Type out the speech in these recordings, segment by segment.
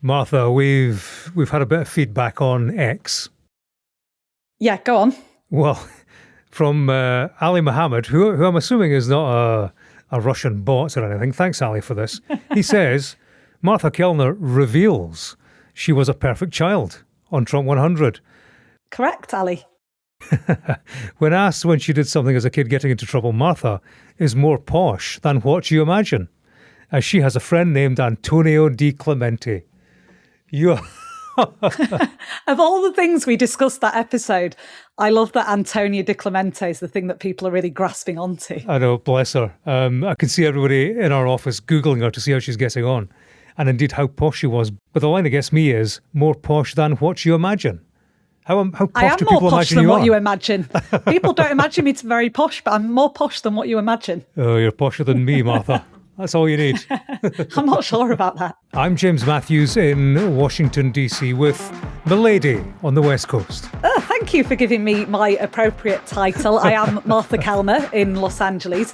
Martha, we've had a bit of feedback on X. Yeah, go on. Well, from Ali Mohammed, who I'm assuming is not a Russian bot or anything. Thanks, Ali, for this. He says, Martha Kellner reveals she was a perfect child on Trump 100. Correct, Ali. When asked when she did something as a kid getting into trouble, Martha is more posh than what you imagine, as she has a friend named Antonio Di Clemente. Of all the things we discussed that episode, I love that Antonio Di Clemente is the thing that people are really grasping onto. I know, bless her. I can see everybody in our office Googling her to see how she's getting on, and indeed how posh she was. But the line against me is, more posh than what you imagine. How posh I am do more people posh imagine than you what are? you imagine. People don't imagine me to be very posh, but I'm more posh than what you imagine. Oh, you're posher than me, Martha. That's all you need. I'm not sure about that. I'm James Matthews in Washington, D.C. with Milady on the West Coast. Thank you for giving me my appropriate title. I am Martha Kellner in Los Angeles,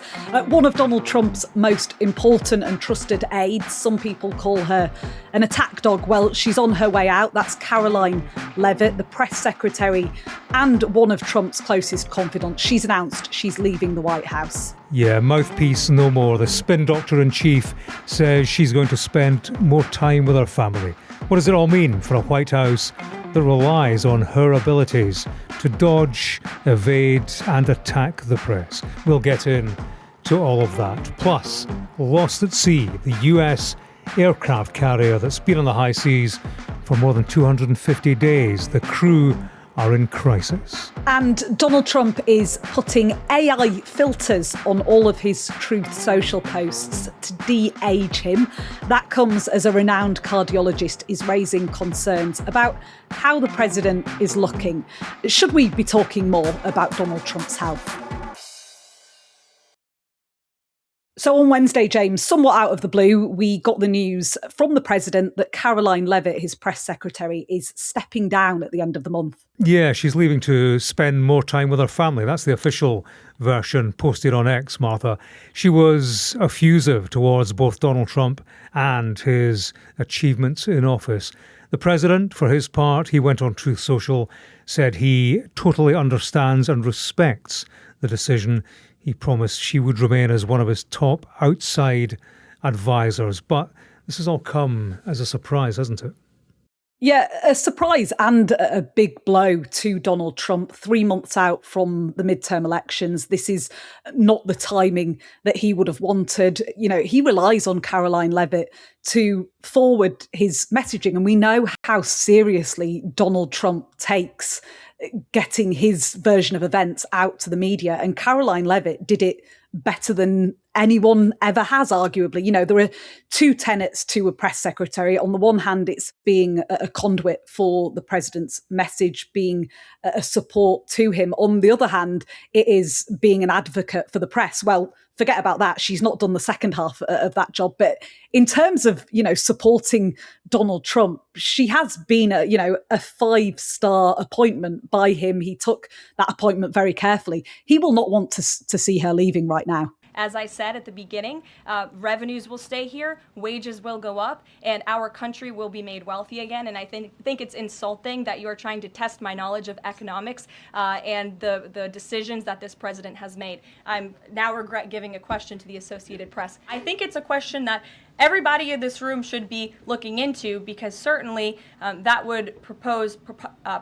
one of Donald Trump's most important and trusted aides. Some people call her an attack dog. Well, she's on her way out. That's Karoline Leavitt, the press secretary and one of Trump's closest confidants. She's announced she's leaving the White House. Yeah, mouthpiece no more. The spin doctor-in-chief says she's going to spend more time with her family. What does it all mean for a White House that relies on her abilities to dodge, evade and attack the press? We'll get into all of that. Plus, Lost at Sea, the US aircraft carrier that's been on the high seas for more than 250 days. The crew are in crisis. And Donald Trump is putting AI filters on all of his Truth Social posts to de-age him. That comes as a renowned cardiologist is raising concerns about how the president is looking. Should we be talking more about Donald Trump's health? So on Wednesday, James, somewhat out of the blue, we got the news from the president that Karoline Leavitt, his press secretary, is stepping down at the end of the month. Yeah, she's leaving to spend more time with her family. That's the official version posted on X, Martha. She was effusive towards both Donald Trump and his achievements in office. The president, for his part, he went on Truth Social, said he totally understands and respects the decision. He promised she would remain as one of his top outside advisors. But this has all come as a surprise, hasn't it? Yeah, a surprise and a big blow to Donald Trump 3 months out from the midterm elections. This is not the timing that he would have wanted. You know, he relies on Karoline Leavitt to forward his messaging. And we know how seriously Donald Trump takes getting his version of events out to the media. And Karoline Leavitt did it better than anyone ever has, arguably. You know, there are two tenets to a press secretary. On the one hand, it's being a conduit for the president's message, being a support to him. On the other hand, it is being an advocate for the press. Well, forget about that. She's not done the second half of that job. But in terms of, you know, supporting Donald Trump, she has been a 5-star appointment by him. He took that appointment very carefully. He will not want to see her leaving right now. As I said at the beginning, revenues will stay here, wages will go up, and our country will be made wealthy again. And I think it's insulting that you are trying to test my knowledge of economics and the decisions that this president has made. I'm now regret giving a question to the Associated Press. I think it's a question that everybody in this room should be looking into, because certainly that would propose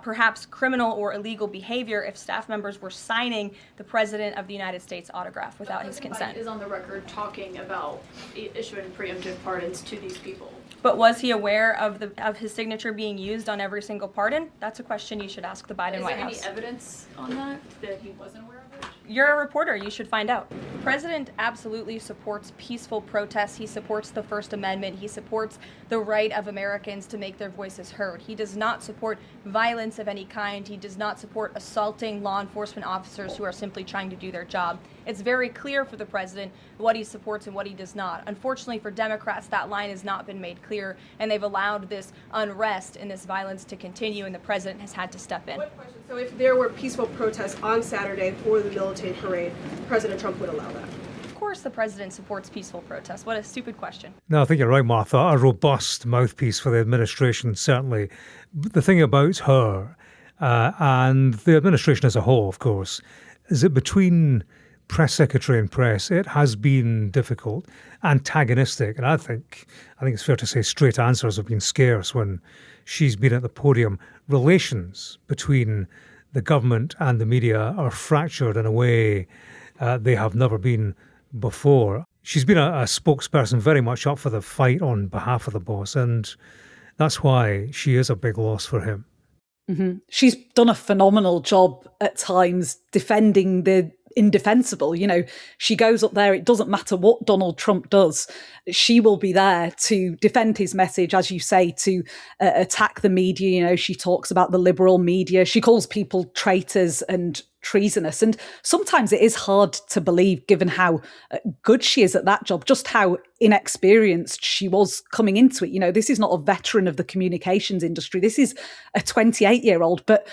perhaps criminal or illegal behavior if staff members were signing the President of the United States autograph without his consent. Is on the record talking about issuing preemptive pardons to these people. But was he aware of his signature being used on every single pardon? That's a question you should ask the Biden White House. Is there any evidence on that he wasn't aware of it? You're a reporter. You should find out. The president absolutely supports peaceful protests. He supports the First Amendment. He supports the right of Americans to make their voices heard. He does not support violence of any kind. He does not support assaulting law enforcement officers who are simply trying to do their job. It's very clear for the president what he supports and what he does not. Unfortunately for Democrats, that line has not been made clear, and they've allowed this unrest and this violence to continue, and the president has had to step in. One question. So if there were peaceful protests on Saturday for the militant parade, President Trump would allow that? Of course course the president supports peaceful protests. What a stupid question. No, I think you're right, Martha. A robust mouthpiece for the administration, certainly. But the thing about her and the administration as a whole, of course, is that between press secretary and press, it has been difficult, antagonistic, and I think it's fair to say straight answers have been scarce when she's been at the podium. Relations between the government and the media are fractured in a way they have never been before. She's been a spokesperson very much up for the fight on behalf of the boss, and that's why she is a big loss for him. Mm-hmm. She's done a phenomenal job at times defending the indefensible. You know, she goes up there, it doesn't matter what Donald Trump does, she will be there to defend his message, as you say, to attack the media. You know, she talks about the liberal media, she calls people traitors and treasonous, and sometimes it is hard to believe, given how good she is at that job, just how inexperienced she was coming into it. You know, this is not a veteran of the communications industry, this is a 28-year-old. But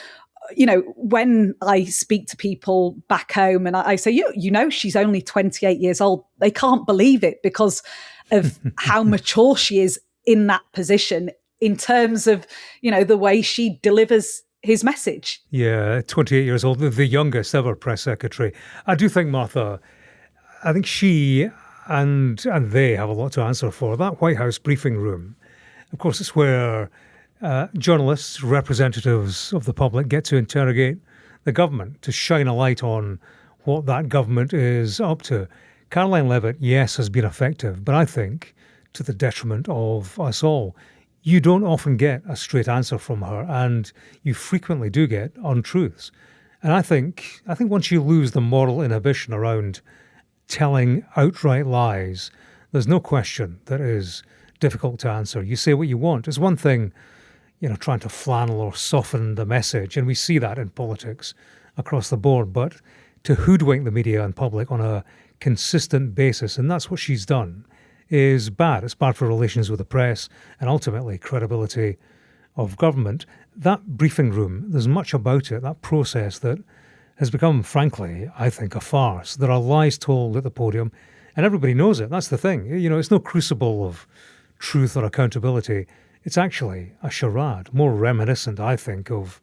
you know, when I speak to people back home and I say, you know, she's only 28 years old, they can't believe it because of how mature she is in that position in terms of, you know, the way she delivers his message. Yeah, 28 years old, the youngest ever press secretary. I do think, Martha, I think she and they have a lot to answer for. That White House briefing room, of course, it's where journalists, representatives of the public get to interrogate the government, to shine a light on what that government is up to. Karoline Leavitt, yes, has been effective, but I think to the detriment of us all. You don't often get a straight answer from her, and you frequently do get untruths. And I think once you lose the moral inhibition around telling outright lies, there's no question that is difficult to answer. You say what you want. It's one thing, you know, trying to flannel or soften the message, and we see that in politics across the board, but to hoodwink the media and public on a consistent basis, and that's what she's done, is bad. It's bad for relations with the press and ultimately credibility of government. That briefing room, there's much about it, that process that has become, frankly, I think, a farce. There are lies told at the podium and everybody knows it. That's the thing. You know, it's no crucible of truth or accountability. It's actually a charade, more reminiscent, I think, of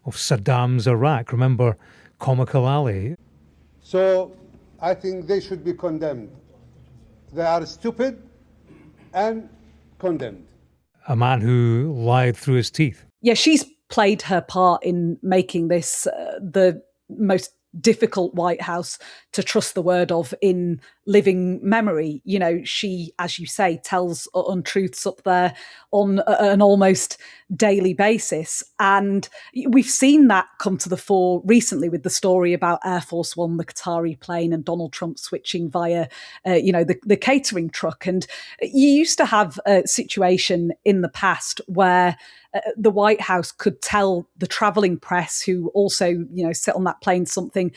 Saddam's Iraq. Remember Comical Alley? So I think they should be condemned. They are stupid and condemned. A man who lied through his teeth. Yeah, she's played her part in making this the most difficult White House to trust the word of in living memory. You know, she, as you say, tells untruths up there on an almost daily basis. And we've seen that come to the fore recently with the story about Air Force One, the Qatari plane, and Donald Trump switching via, the catering truck. And you used to have a situation in the past where the White House could tell the travelling press, who also, you know, sit on that plane, something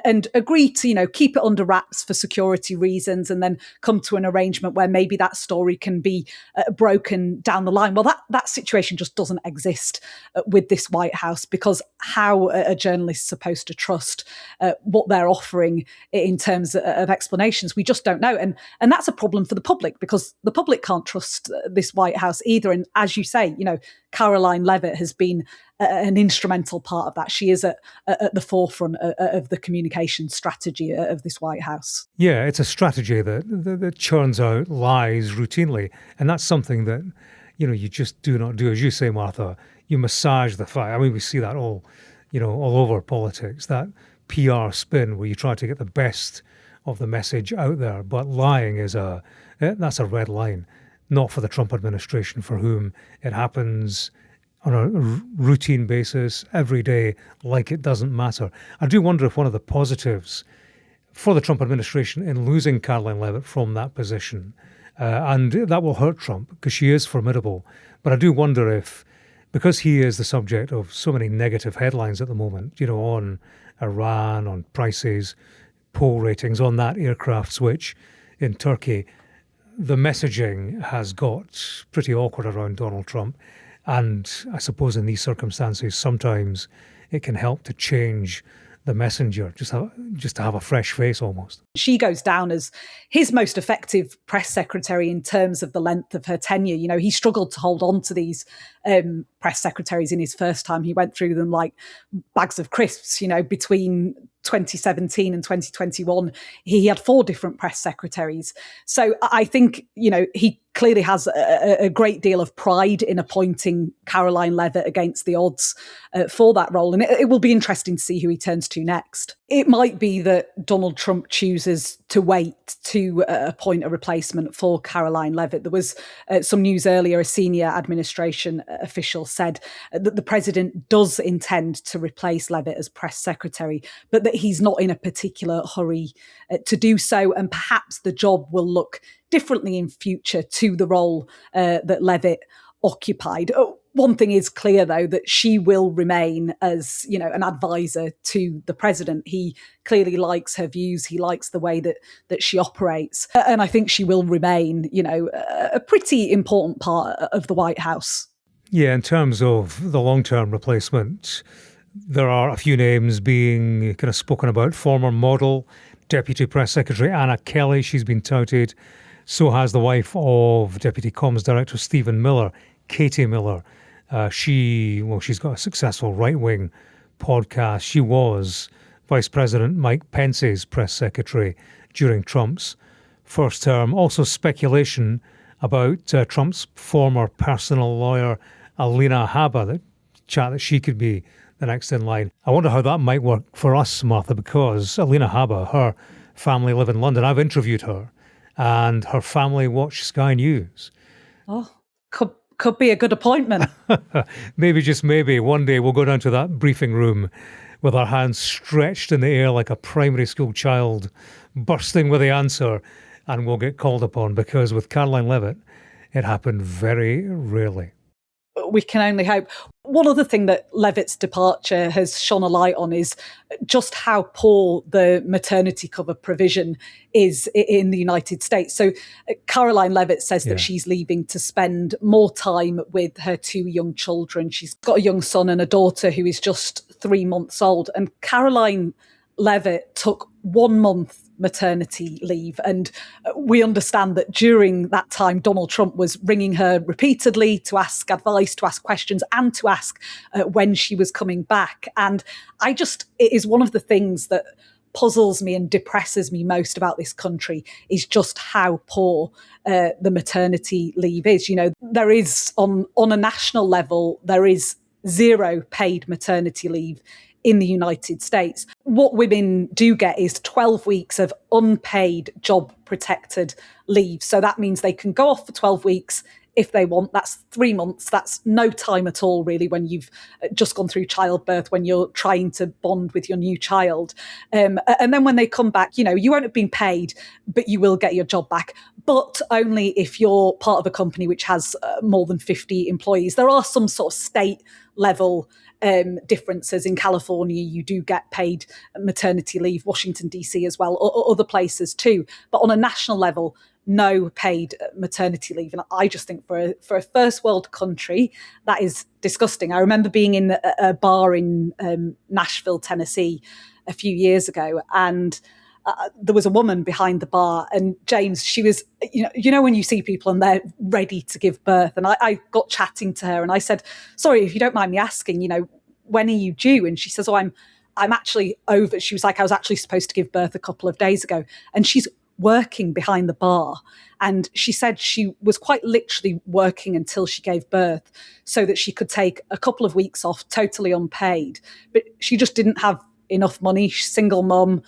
and agree to, you know, keep it under wraps for security reasons, and then come to an arrangement where maybe that story can be broken down the line. Well, that situation just doesn't exist with this White House, because how a journalist is supposed to trust what they're offering in terms of explanations, we just don't know. And that's a problem for the public, because the public can't trust this White House either. And as you say, you know, Karoline Leavitt has been an instrumental part of that. She is at the forefront of the communication strategy of this White House. Yeah, it's a strategy that churns out lies routinely. And that's something that, you know, you just do not do. As you say, Martha, you massage the fact. I mean, we see that all over politics, that PR spin where you try to get the best of the message out there. But lying that's a red line. Not for the Trump administration, for whom it happens on a routine basis every day, like it doesn't matter. I do wonder if one of the positives for the Trump administration in losing Karoline Leavitt from that position, and that will hurt Trump because she is formidable, but I do wonder if, because he is the subject of so many negative headlines at the moment, you know, on Iran, on prices, poll ratings, on that aircraft switch in Turkey, the messaging has got pretty awkward around Donald Trump. And I suppose in these circumstances, sometimes it can help to change the messenger, just to have a fresh face almost. She goes down as his most effective press secretary in terms of the length of her tenure. You know, he struggled to hold on to these press secretaries in his first time. He went through them like bags of crisps, you know, between 2017 and 2021. He had 4 different press secretaries. So I think, you know, he clearly has a great deal of pride in appointing Karoline Leavitt against the odds for that role. And it will be interesting to see who he turns to next. It might be that Donald Trump chooses to wait to appoint a replacement for Karoline Leavitt. There was some news earlier, a senior administration official said that the president does intend to replace Leavitt as press secretary, but that he's not in a particular hurry to do so. And perhaps the job will look differently in future to the role that Leavitt occupied. One thing is clear, though, that she will remain as, you know, an advisor to the president. He clearly likes her views. He likes the way that she operates. And I think she will remain, you know, a pretty important part of the White House. Yeah, in terms of the long-term replacement, there are a few names being kind of spoken about. Former model, Deputy Press Secretary Anna Kelly, she's been touted. So has the wife of Deputy Comms Director Stephen Miller, Katie Miller. She's got a successful right-wing podcast. She was Vice President Mike Pence's press secretary during Trump's first term. Also speculation about Trump's former personal lawyer, Alina Habba, the chat that she could be the next in line. I wonder how that might work for us, Martha, because Alina Habba, her family live in London. I've interviewed her, and her family watch Sky News. Oh, could be a good appointment. Maybe, just maybe, one day we'll go down to that briefing room with our hands stretched in the air like a primary school child, bursting with the answer, and we'll get called upon, because with Karoline Leavitt, it happened very rarely. We can only hope. One other thing that Leavitt's departure has shone a light on is just how poor the maternity cover provision is in the United States. So Karoline Leavitt says that she's leaving to spend more time with her 2 young children. She's got a young son and a daughter who is just 3 months old. And Karoline Leavitt took 1 month maternity leave. And we understand that during that time, Donald Trump was ringing her repeatedly to ask advice, to ask questions, and to ask when she was coming back. And it is one of the things that puzzles me and depresses me most about this country, is just how poor the maternity leave is. You know, there is on a national level, there is 0 paid maternity leave in the United States. What women do get is 12 weeks of unpaid job protected leave. So that means they can go off for 12 weeks if they want. That's 3 months. That's no time at all, really, when you've just gone through childbirth, when you're trying to bond with your new child. And then when they come back, you know, you won't have been paid, but you will get your job back. But only if you're part of a company which has more than 50 employees. There are some sort of state level differences. In California, you do get paid maternity leave, Washington, DC as well, or other places too. But on a national level, no paid maternity leave. And I just think for a first world country, that is disgusting. I remember being in a bar in Nashville, Tennessee a few years ago, and there was a woman behind the bar, and James, she was, you know when you see people and they're ready to give birth, and I got chatting to her, and I said, sorry, if you don't mind me asking, you know, when are you due? And she says, oh, I'm actually over. She was like, I was actually supposed to give birth a couple of days ago. And she's working behind the bar. And she said she was quite literally working until she gave birth so that she could take a couple of weeks off, totally unpaid. But she just didn't have enough money. She's single mum,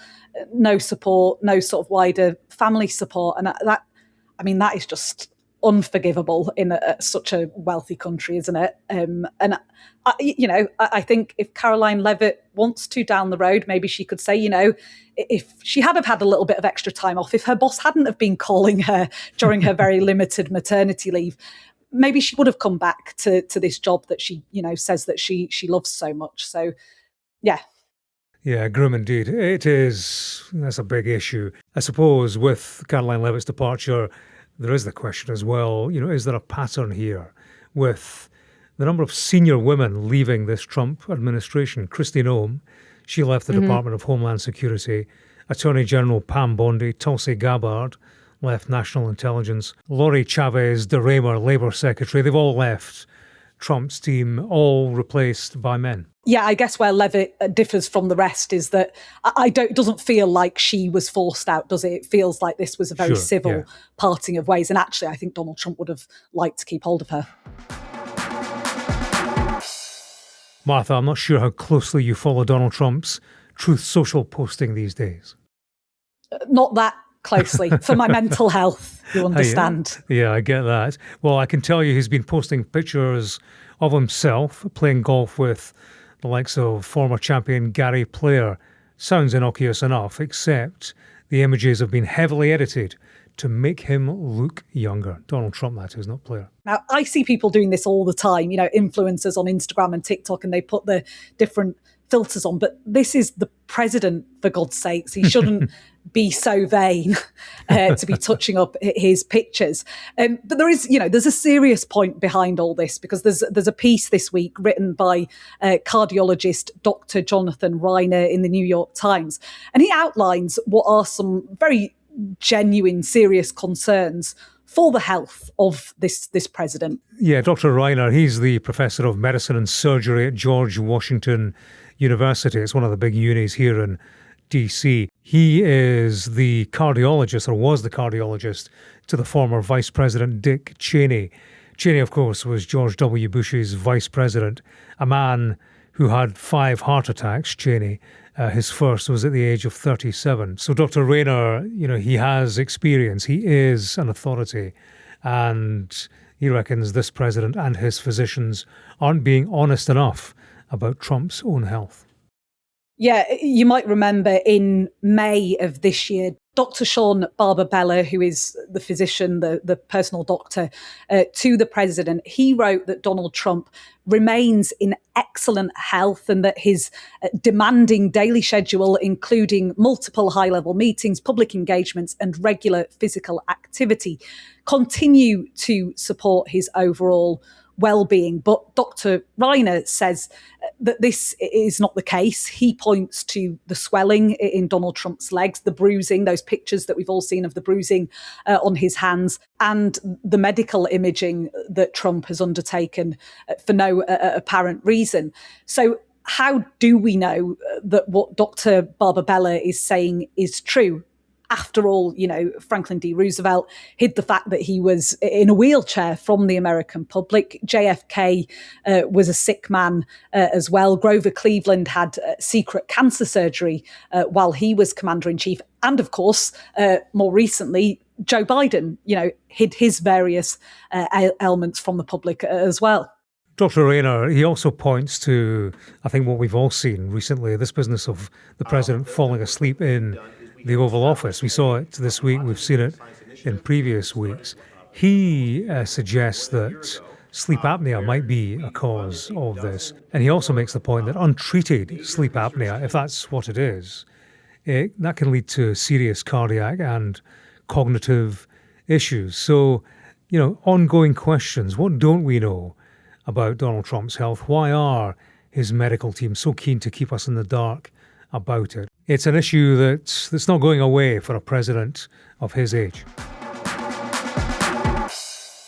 no support, no sort of wider family support. And that is just unforgivable in such a wealthy country, isn't it? I think if Karoline Leavitt wants to down the road, maybe she could say, you know, if she had have had a little bit of extra time off, if her boss hadn't have been calling her during her very limited maternity leave, maybe she would have come back to this job that she, you know, says that she loves so much. So, yeah. Yeah, grim indeed. It is. That's a big issue. I suppose with Karoline Leavitt's departure, there is the question as well, you know, is there a pattern here with the number of senior women leaving this Trump administration? Kristi Noem, She left the Department of Homeland Security. Attorney General Pam Bondi, Tulsi Gabbard left National Intelligence. Lori Chavez de Raymer, Labour Secretary. They've all left Trump's team, all replaced by men. Yeah, I guess where Leavitt differs from the rest is that it doesn't feel like she was forced out, does it? It feels like this was a very civil parting of ways. And actually, I think Donald Trump would have liked to keep hold of her. Martha, I'm not sure how closely you follow Donald Trump's Truth Social posting these days. Not that closely. For my mental health, you understand. Yeah, I get that. Well, I can tell you he's been posting pictures of himself playing golf with the likes of former champion Gary Player. Sounds innocuous enough, except the images have been heavily edited to make him look younger. Donald Trump, that is, not Player. Now, I see people doing this all the time, influencers on Instagram and TikTok, and they put the different filters on. But this is the president, for God's sakes. He shouldn't be so vain to be touching up his pictures. But there's a serious point behind all this, because there's a piece this week written by cardiologist Dr. Jonathan Reiner in the New York Times. And he outlines what are some very genuine, serious concerns for the health of this president. Yeah, Dr. Reiner, he's the professor of medicine and surgery at George Washington University. It's one of the big unis here in DC. He is the cardiologist, or was the cardiologist, to the former Vice President Dick Cheney. Cheney, of course, was George W. Bush's vice president, a man who had 5 heart attacks, Cheney. His first was at the age of 37. So Dr. Rayner, he has experience. He is an authority. And he reckons this president and his physicians aren't being honest enough about Trump's own health. Yeah, you might remember in May of this year, Dr. Sean Barber-Bella, who is the physician, the personal doctor to the president, he wrote that Donald Trump remains in excellent health and that his demanding daily schedule, including multiple high-level meetings, public engagements and regular physical activity, continue to support his overall well-being. But Dr. Reiner says that this is not the case. He points to the swelling in Donald Trump's legs, the bruising, those pictures that we've all seen of the bruising on his hands, and the medical imaging that Trump has undertaken for no apparent reason. So how do we know that what Dr. Barber-Bella is saying is true? After all, Franklin D. Roosevelt hid the fact that he was in a wheelchair from the American public. JFK was a sick man as well. Grover Cleveland had secret cancer surgery while he was commander-in-chief. And of course, more recently, Joe Biden, hid his various ailments from the public as well. Dr. Rayner, he also points to, I think, what we've all seen recently, this business of the president falling asleep in the Oval Office. We saw it this week. We've seen it in previous weeks. He suggests that sleep apnea might be a cause of this. And he also makes the point that untreated sleep apnea, if that's what it is, that can lead to serious cardiac and cognitive issues. So, ongoing questions. What don't we know about Donald Trump's health? Why are his medical team so keen to keep us in the dark about it? It's an issue that's not going away for a president of his age.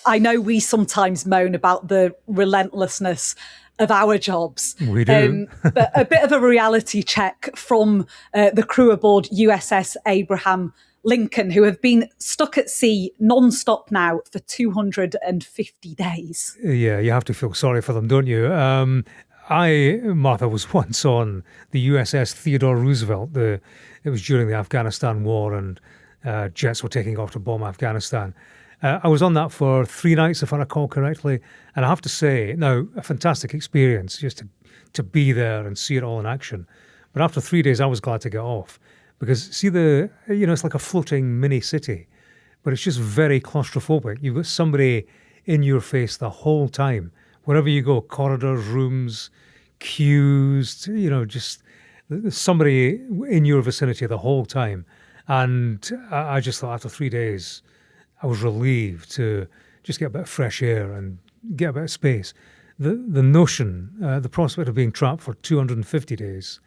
I know we sometimes moan about the relentlessness of our jobs. We do. But a bit of a reality check from the crew aboard USS Abraham Lincoln, who have been stuck at sea non-stop now for 250 days. Yeah, you have to feel sorry for them, don't you? Martha, was once on the USS Theodore Roosevelt. It was during the Afghanistan war, and jets were taking off to bomb Afghanistan. I was on that for 3 nights, if I recall correctly. And I have to say, now, a fantastic experience just to be there and see it all in action. But after 3 days, I was glad to get off. Because see it's like a floating mini city, but it's just very claustrophobic. You've got somebody in your face the whole time. Wherever you go, corridors, rooms, queues, just somebody in your vicinity the whole time. And I just thought after 3 days, I was relieved to just get a bit of fresh air and get a bit of space. The notion, the prospect of being trapped for 250 days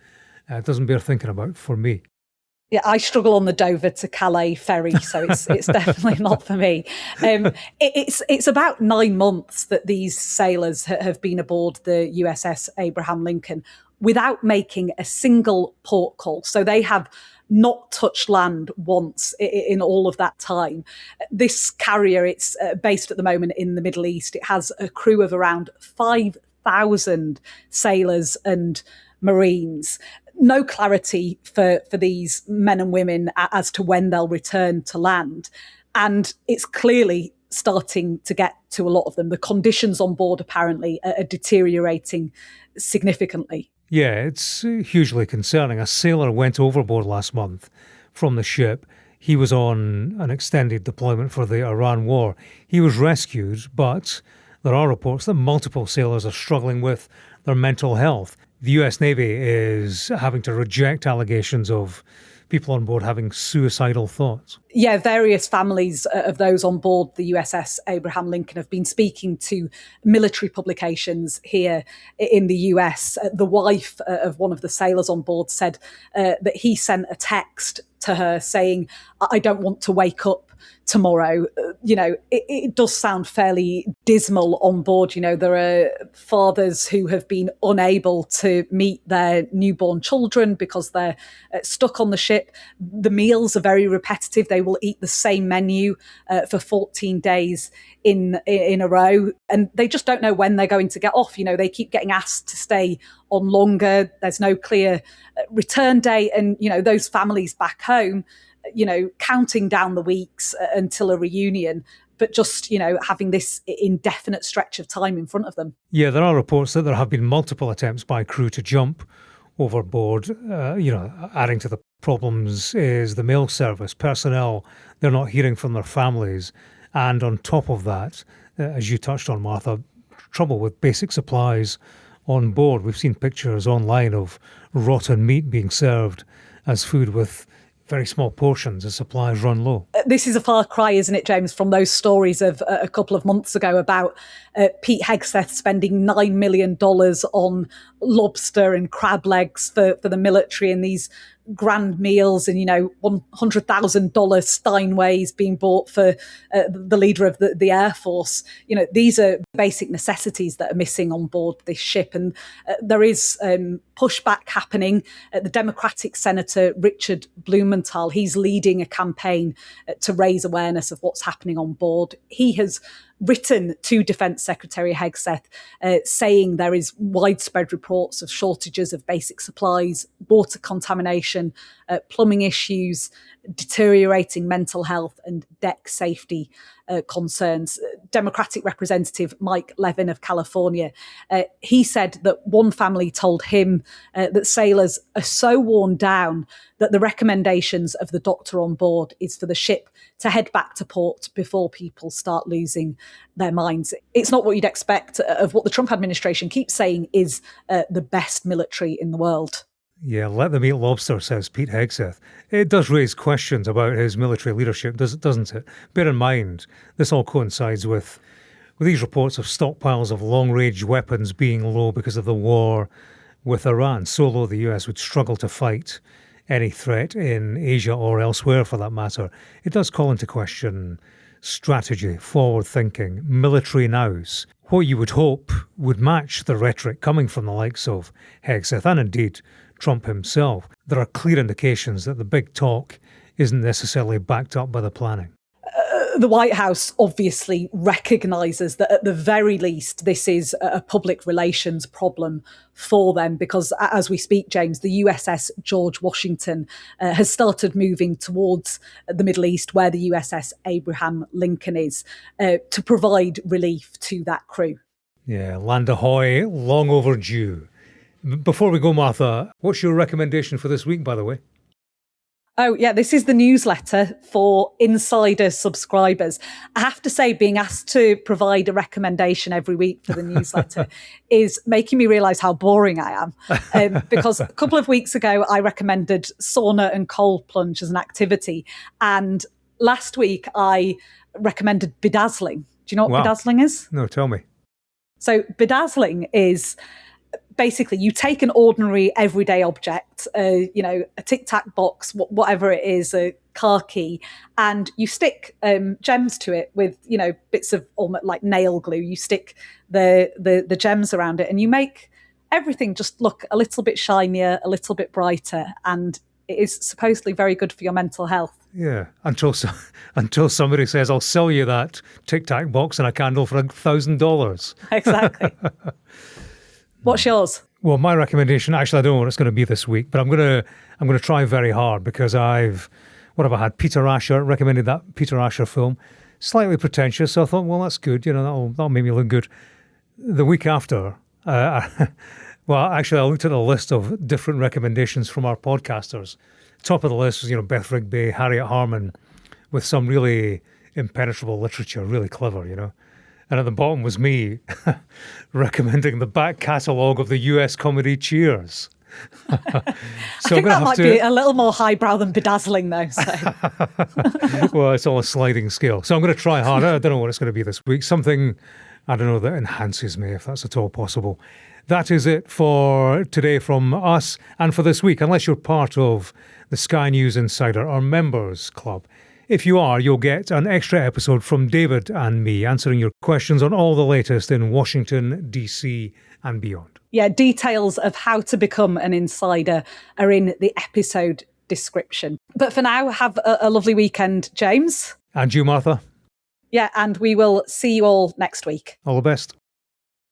It doesn't bear thinking about for me. Yeah, I struggle on the Dover to Calais ferry, so it's definitely not for me. It's about 9 months that these sailors have been aboard the USS Abraham Lincoln without making a single port call. So they have not touched land once in all of that time. This carrier, it's based at the moment in the Middle East. It has a crew of around 5,000 sailors and Marines. No clarity for these men and women as to when they'll return to land. And it's clearly starting to get to a lot of them. The conditions on board apparently are deteriorating significantly. Yeah, it's hugely concerning. A sailor went overboard last month from the ship. He was on an extended deployment for the Iran war. He was rescued, but there are reports that multiple sailors are struggling with their mental health. The US Navy is having to reject allegations of people on board having suicidal thoughts. Yeah, various families of those on board the USS Abraham Lincoln have been speaking to military publications here in the US. The wife of one of the sailors on board said that he sent a text to her saying, "I don't want to wake up tomorrow." It does sound fairly dismal on board. There are fathers who have been unable to meet their newborn children because they're stuck on the ship. The meals are very repetitive. They will eat the same menu for 14 days in a row, and they just don't know when they're going to get off. They keep getting asked to stay on longer. There's no clear return date, and those families back home, counting down the weeks until a reunion, but just, having this indefinite stretch of time in front of them. Yeah, there are reports that there have been multiple attempts by crew to jump overboard. Adding to the problems is the mail service. Personnel, they're not hearing from their families. And on top of that, as you touched on, Martha, trouble with basic supplies on board. We've seen pictures online of rotten meat being served as food with very small portions as supplies run low. This is a far cry, isn't it, James, from those stories of a couple of months ago about Pete Hegseth spending $9 million on lobster and crab legs for the military and these grand meals, and $100,000 Steinways being bought for the leader of the Air Force. These are basic necessities that are missing on board this ship, and there is pushback happening. The Democratic Senator Richard Blumenthal, he's leading a campaign to raise awareness of what's happening on board. He has written to Defence Secretary Hegseth saying there is widespread reports of shortages of basic supplies, water contamination, plumbing issues, deteriorating mental health and deck safety concerns. Democratic Representative Mike Levin of California, he said that one family told him that sailors are so worn down that the recommendations of the doctor on board is for the ship to head back to port before people start losing their minds. It's not what you'd expect of what the Trump administration keeps saying is the best military in the world. Yeah, let them eat lobster, says Pete Hegseth. It does raise questions about his military leadership, doesn't it? Bear in mind, this all coincides with these reports of stockpiles of long-range weapons being low because of the war with Iran. So low the US would struggle to fight any threat in Asia or elsewhere for that matter. It does call into question strategy, forward-thinking, military nous. What you would hope would match the rhetoric coming from the likes of Hegseth and indeed Trump himself. There are clear indications that the big talk isn't necessarily backed up by the planning. The White House obviously recognises that at the very least this is a public relations problem for them, because as we speak, James, the USS George Washington has started moving towards the Middle East where the USS Abraham Lincoln is to provide relief to that crew. Yeah, land ahoy, long overdue. Before we go, Martha, what's your recommendation for this week, by the way? Oh, yeah, this is the newsletter for insider subscribers. I have to say, being asked to provide a recommendation every week for the newsletter is making me realise how boring I am. Because a couple of weeks ago, I recommended sauna and cold plunge as an activity. And last week, I recommended bedazzling. Do you know what bedazzling is? No, tell me. So bedazzling is basically you take an ordinary everyday object, a Tic Tac box, whatever it is, a car key, and you stick gems to it with, bits of almost like nail glue. You stick the gems around it and you make everything just look a little bit shinier, a little bit brighter, and it is supposedly very good for your mental health. Yeah, until somebody says, I'll sell you that Tic Tac box and a candle for $1,000. Exactly. What's yours? Well, my recommendation, actually, I don't know what it's going to be this week, but I'm going to try very hard because what have I had? Peter Asher, recommended that Peter Asher film. Slightly pretentious, so I thought, well, that's good. That'll make me look good. The week after, well, actually, I looked at a list of different recommendations from our podcasters. Top of the list was, Beth Rigby, Harriet Harman, with some really impenetrable literature, really clever, And at the bottom was me recommending the back catalogue of the US comedy Cheers. So I think that might be a little more highbrow than bedazzling, though. So. Well, it's all a sliding scale. So I'm going to try harder. I don't know what it's going to be this week. Something, I don't know, that enhances me, if that's at all possible. That is it for today from us and for this week, unless you're part of the Sky News Insider, our members club. If you are, you'll get an extra episode from David and me answering your questions on all the latest in Washington, D.C. and beyond. Yeah, details of how to become an insider are in the episode description. But for now, have a lovely weekend, James. And you, Martha. Yeah, and we will see you all next week. All the best.